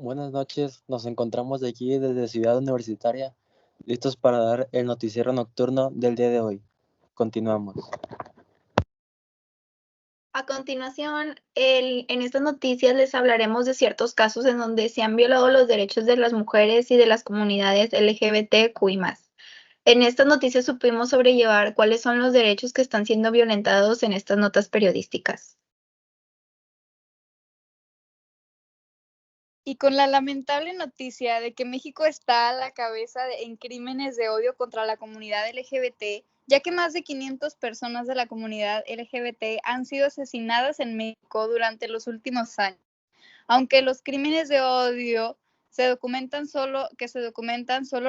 Buenas noches, nos encontramos aquí desde Ciudad Universitaria, listos para dar el noticiero nocturno del día de hoy. Continuamos. A continuación, en estas noticias les hablaremos de ciertos casos en donde se han violado los derechos de las mujeres y de las comunidades LGBTQI+. En estas noticias supimos sobrellevar cuáles son los derechos que están siendo violentados en estas notas periodísticas. Y con la lamentable noticia de que México está a la cabeza en crímenes de odio contra la comunidad LGBT, ya que más de 500 personas de la comunidad LGBT han sido asesinadas en México durante los últimos años. Aunque los crímenes de odio se documentan solo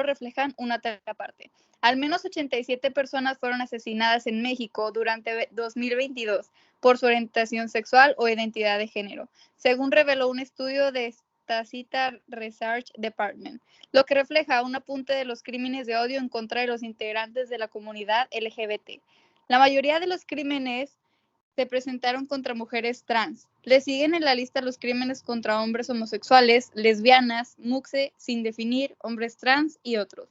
reflejan una tercera parte. Al menos 87 personas fueron asesinadas en México durante 2022 por su orientación sexual o identidad de género, según reveló un estudio de Tacita Research Department, lo que refleja un apunte de los crímenes de odio en contra de los integrantes de la comunidad LGBT. La mayoría de los crímenes se presentaron contra mujeres trans. Le siguen en la lista los crímenes contra hombres homosexuales, lesbianas, muxe, sin definir, hombres trans y otros.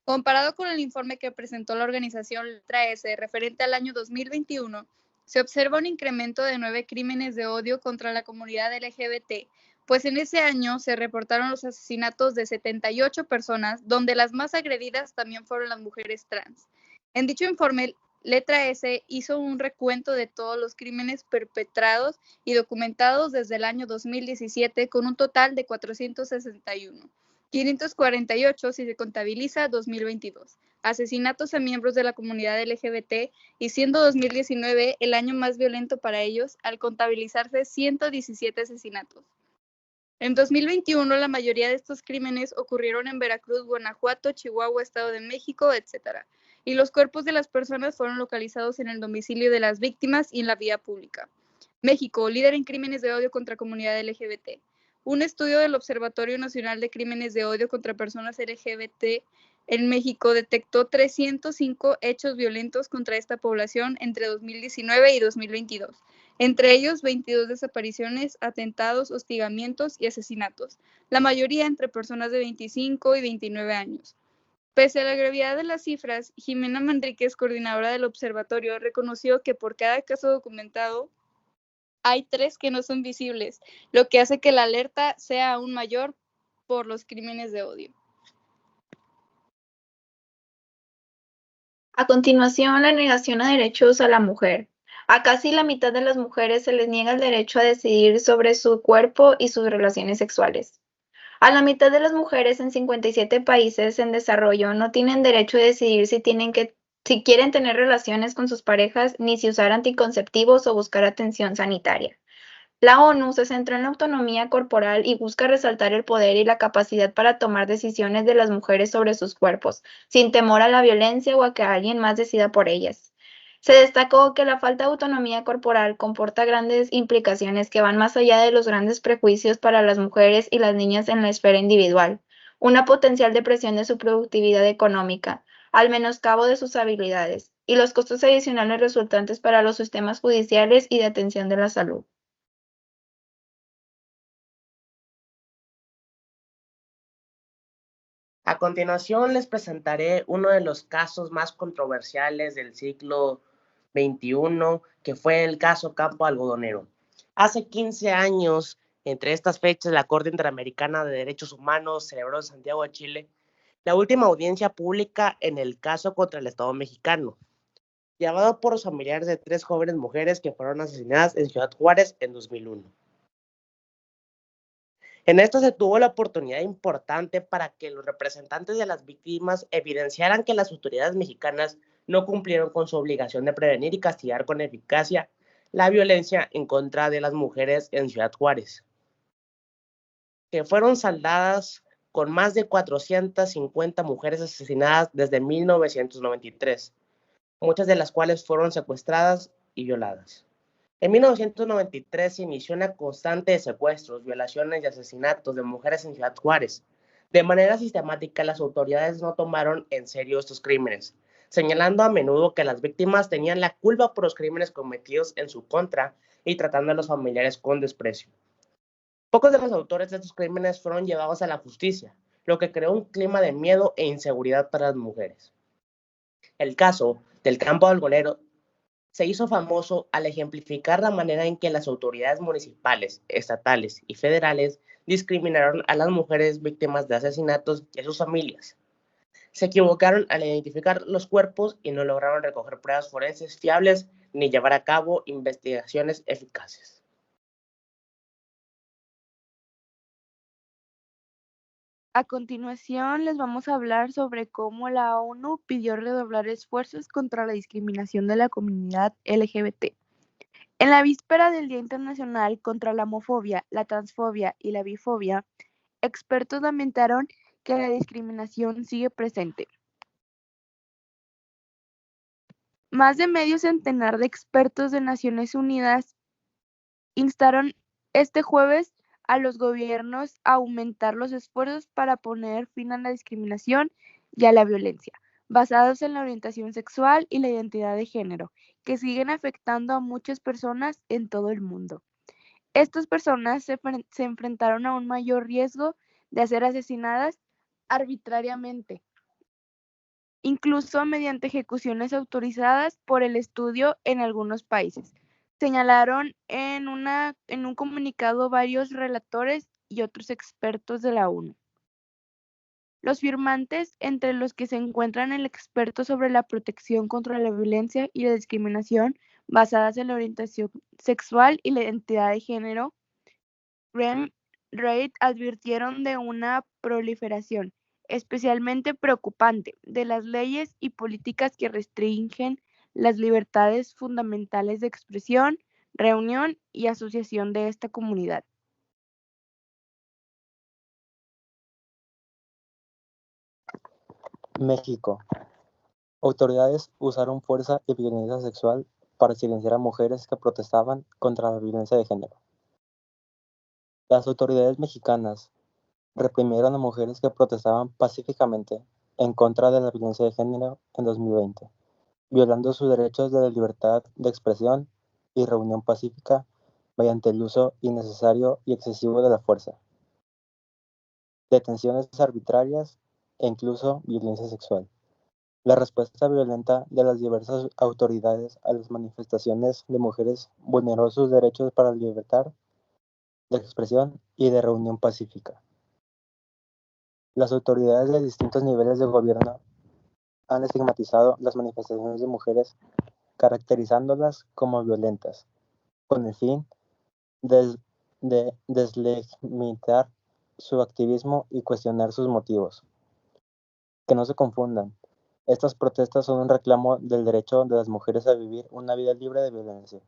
Comparado con el informe que presentó la organización Letra S referente al año 2021, se observa un incremento de 9 crímenes de odio contra la comunidad LGBT, pues en ese año se reportaron los asesinatos de 78 personas, donde las más agredidas también fueron las mujeres trans. En dicho informe, Letra S hizo un recuento de todos los crímenes perpetrados y documentados desde el año 2017 con un total de 461, 548 si se contabiliza 2022, asesinatos a miembros de la comunidad LGBT, y siendo 2019 el año más violento para ellos al contabilizarse 117 asesinatos. En 2021 la mayoría de estos crímenes ocurrieron en Veracruz, Guanajuato, Chihuahua, Estado de México, etc., y los cuerpos de las personas fueron localizados en el domicilio de las víctimas y en la vía pública. México, líder en crímenes de odio contra comunidad LGBT. Un estudio del Observatorio Nacional de Crímenes de Odio contra Personas LGBT en México detectó 305 hechos violentos contra esta población entre 2019 y 2022. Entre ellos 22 desapariciones, atentados, hostigamientos y asesinatos, la mayoría entre personas de 25 y 29 años. Pese a la gravedad de las cifras, Jimena Manríquez, coordinadora del observatorio, reconoció que por cada caso documentado hay 3 que no son visibles, lo que hace que la alerta sea aún mayor por los crímenes de odio. A continuación, la negación a derechos a la mujer. A casi la mitad de las mujeres se les niega el derecho a decidir sobre su cuerpo y sus relaciones sexuales. A la mitad de las mujeres en 57 países en desarrollo no tienen derecho a decidir si quieren tener relaciones con sus parejas, ni si usar anticonceptivos o buscar atención sanitaria. La ONU se centró en la autonomía corporal y busca resaltar el poder y la capacidad para tomar decisiones de las mujeres sobre sus cuerpos, sin temor a la violencia o a que alguien más decida por ellas. Se destacó que la falta de autonomía corporal comporta grandes implicaciones que van más allá de los grandes prejuicios para las mujeres y las niñas en la esfera individual, una potencial depresión de su productividad económica, al menoscabo de sus habilidades, y los costos adicionales resultantes para los sistemas judiciales y de atención de la salud. A continuación les presentaré uno de los casos más controversiales del siglo XXI, que fue el caso Campo Algodonero. Hace 15 años, entre estas fechas, la Corte Interamericana de Derechos Humanos celebró en Santiago de Chile la última audiencia pública en el caso contra el Estado mexicano, llevado por los familiares de 3 jóvenes mujeres que fueron asesinadas en Ciudad Juárez en 2001. En esto se tuvo la oportunidad importante para que los representantes de las víctimas evidenciaran que las autoridades mexicanas no cumplieron con su obligación de prevenir y castigar con eficacia la violencia en contra de las mujeres en Ciudad Juárez, que fueron saldadas con más de 450 mujeres asesinadas desde 1993, muchas de las cuales fueron secuestradas y violadas. En 1993 se inició una constante de secuestros, violaciones y asesinatos de mujeres en Ciudad Juárez. De manera sistemática, las autoridades no tomaron en serio estos crímenes, señalando a menudo que las víctimas tenían la culpa por los crímenes cometidos en su contra y tratando a los familiares con desprecio. Pocos de los autores de estos crímenes fueron llevados a la justicia, lo que creó un clima de miedo e inseguridad para las mujeres. El caso del campo algodonero se hizo famoso al ejemplificar la manera en que las autoridades municipales, estatales y federales discriminaron a las mujeres víctimas de asesinatos y a sus familias. Se equivocaron al identificar los cuerpos y no lograron recoger pruebas forenses fiables ni llevar a cabo investigaciones eficaces. A continuación, les vamos a hablar sobre cómo la ONU pidió redoblar esfuerzos contra la discriminación de la comunidad LGBT. En la víspera del Día Internacional contra la Homofobia, la Transfobia y la Bifobia, expertos lamentaron que la discriminación sigue presente. Más de medio centenar de expertos de Naciones Unidas instaron este jueves a los gobiernos a aumentar los esfuerzos para poner fin a la discriminación y a la violencia, basados en la orientación sexual y la identidad de género, que siguen afectando a muchas personas en todo el mundo. Estas personas se enfrentaron a un mayor riesgo de ser asesinadas arbitrariamente, incluso mediante ejecuciones autorizadas por el estudio en algunos países. Señalaron en un comunicado varios relatores y otros expertos de la ONU. Los firmantes, entre los que se encuentran el experto sobre la protección contra la violencia y la discriminación basadas en la orientación sexual y la identidad de género, Graham Reid, advirtieron de una proliferación especialmente preocupante de las leyes y políticas que restringen las libertades fundamentales de expresión, reunión y asociación de esta comunidad. México. Autoridades usaron fuerza y violencia sexual para silenciar a mujeres que protestaban contra la violencia de género. Las autoridades mexicanas reprimieron a mujeres que protestaban pacíficamente en contra de la violencia de género en 2020, violando sus derechos de la libertad de expresión y reunión pacífica mediante el uso innecesario y excesivo de la fuerza, detenciones arbitrarias e incluso violencia sexual. La respuesta violenta de las diversas autoridades a las manifestaciones de mujeres vulneró sus derechos para la libertad de expresión y de reunión pacífica. Las autoridades de distintos niveles de gobierno han estigmatizado las manifestaciones de mujeres, caracterizándolas como violentas, con el fin de deslegitimar su activismo y cuestionar sus motivos. Que no se confundan, estas protestas son un reclamo del derecho de las mujeres a vivir una vida libre de violencia.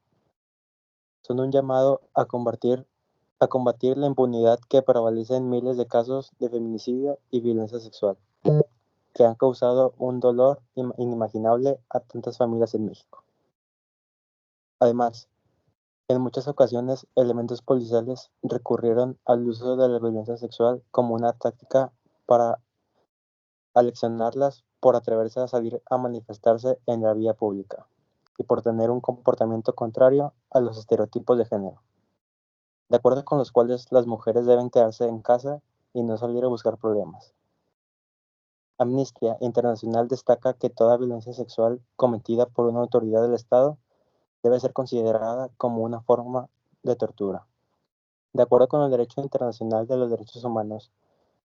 Son un llamado a combatir la impunidad que prevalece en miles de casos de feminicidio y violencia sexual, que han causado un dolor inimaginable a tantas familias en México. Además, en muchas ocasiones, elementos policiales recurrieron al uso de la violencia sexual como una táctica para aleccionarlas por atreverse a salir a manifestarse en la vía pública y por tener un comportamiento contrario a los estereotipos de género, de acuerdo con los cuales las mujeres deben quedarse en casa y no salir a buscar problemas. Amnistía Internacional destaca que toda violencia sexual cometida por una autoridad del Estado debe ser considerada como una forma de tortura, de acuerdo con el derecho internacional de los derechos humanos,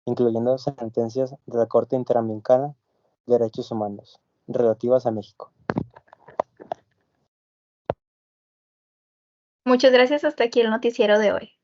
incluyendo sentencias de la Corte Interamericana de Derechos Humanos relativas a México. Muchas gracias, hasta aquí el noticiero de hoy.